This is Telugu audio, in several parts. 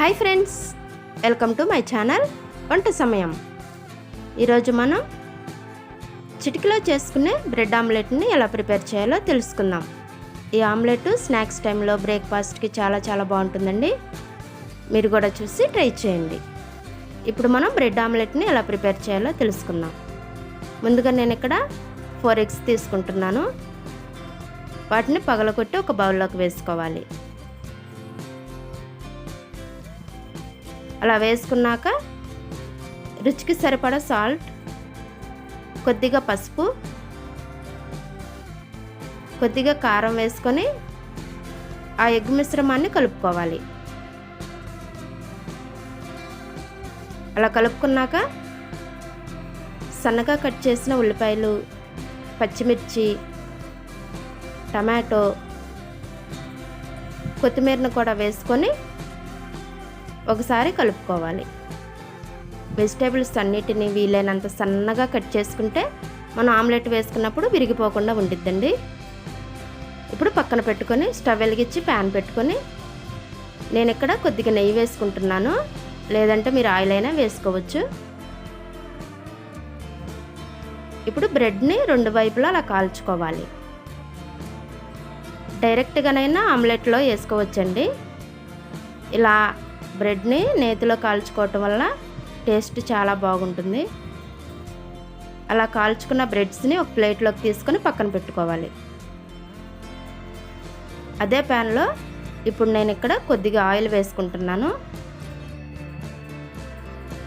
Hi friends, welcome to my channel వంట సమయం. ఈరోజు మనం చిటికలో చేసుకునే బ్రెడ్ ఆమ్లెట్ని ఎలా ప్రిపేర్ చేయాలో తెలుసుకుందాం. ఈ ఆమ్లెట్ స్నాక్స్ టైంలో బ్రేక్ఫాస్ట్కి చాలా బాగుంటుందండి. మీరు కూడా చూసి ట్రై చేయండి. ఇప్పుడు మనం బ్రెడ్ ఆమ్లెట్ని ఎలా ప్రిపేర్ చేయాలో తెలుసుకుందాం. ముందుగా నేను ఇక్కడ 4 ఎగ్స్ తీసుకుంటున్నాను. వాటిని పగలగొట్టి ఒక బౌల్లోకి వేసుకోవాలి. అలా వేసుకున్నాక రుచికి సరిపడా సాల్ట్, కొద్దిగా పసుపు, కొద్దిగా కారం వేసుకొని ఆ ఎగ్ మిశ్రమాన్ని కలుపుకోవాలి. అలా కలుపుకున్నాక సన్నగా కట్ చేసిన ఉల్లిపాయలు, పచ్చిమిర్చి, టమాటో, కొత్తిమీరను కూడా వేసుకొని ఒకసారి కలుపుకోవాలి. వెజిటేబుల్స్ అన్నిటిని వీలైనంత సన్నగా కట్ చేసుకుంటే మనం ఆమ్లెట్ వేసుకున్నప్పుడు విరిగిపోకుండా ఉండిద్దండి. ఇప్పుడు పక్కన పెట్టుకొని స్టవ్ వెలిగించి ప్యాన్ పెట్టుకొని నేను ఇక్కడ కొద్దిగా నెయ్యి వేసుకుంటున్నాను, లేదంటే మీరు ఆయిల్ అయినా వేసుకోవచ్చు. ఇప్పుడు బ్రెడ్ని 2 వైపులా అలా కాల్చుకోవాలి. డైరెక్ట్గానైనా ఆమ్లెట్లో వేసుకోవచ్చండి. ఇలా బ్రెడ్ని నేతిలో కాల్చుకోవటం వల్ల టేస్ట్ చాలా బాగుంటుంది. అలా కాల్చుకున్న బ్రెడ్స్ని ఒక ప్లేట్లోకి తీసుకొని పక్కన పెట్టుకోవాలి. అదే ప్యాన్లో ఇప్పుడు నేను ఇక్కడ కొద్దిగా ఆయిల్ వేసుకుంటున్నాను.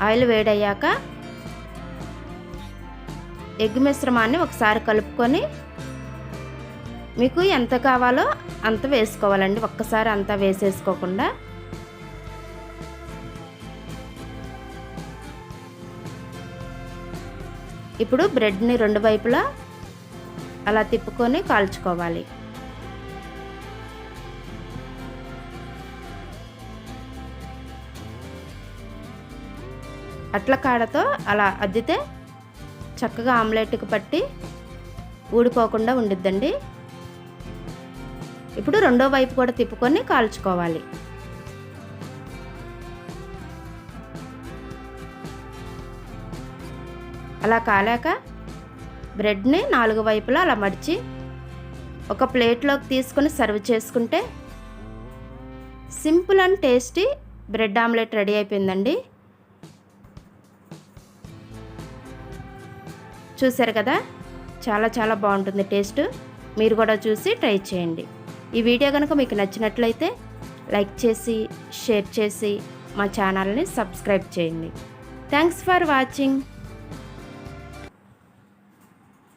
ఆయిల్ వేడయ్యాక ఎగ్ మిశ్రమాన్ని ఒకసారి కలుపుకొని మీకు ఎంత కావాలో అంత వేసుకోవాలండి. ఒక్కసారి అంతా వేసేసుకోకుండా ఇప్పుడు బ్రెడ్ని 2 వైపులా అలా తిప్పుకొని కాల్చుకోవాలి. అట్ల కాడతో అలా అద్దితే చక్కగా ఆమ్లెట్కి పట్టి ఊడిపోకుండా ఉండిద్దండి. ఇప్పుడు 2వ వైపు కూడా తిప్పుకొని కాల్చుకోవాలి. అలా కాలాక బ్రెడ్ని 4 వైపులా అలా మడిచి ఒక ప్లేట్లోకి తీసుకొని సర్వ్ చేసుకుంటే simple and tasty bread omelette ready అయిపోయిందండి. చూసారు కదా, చాలా బాగుంటుంది టేస్ట్. మీరు కూడా చూసి ట్రై చేయండి. ఈ వీడియో కనుక మీకు నచ్చినట్లయితే లైక్ చేసి, షేర్ చేసి మా ఛానల్ని సబ్స్క్రైబ్ చేయండి. Thanks for watching.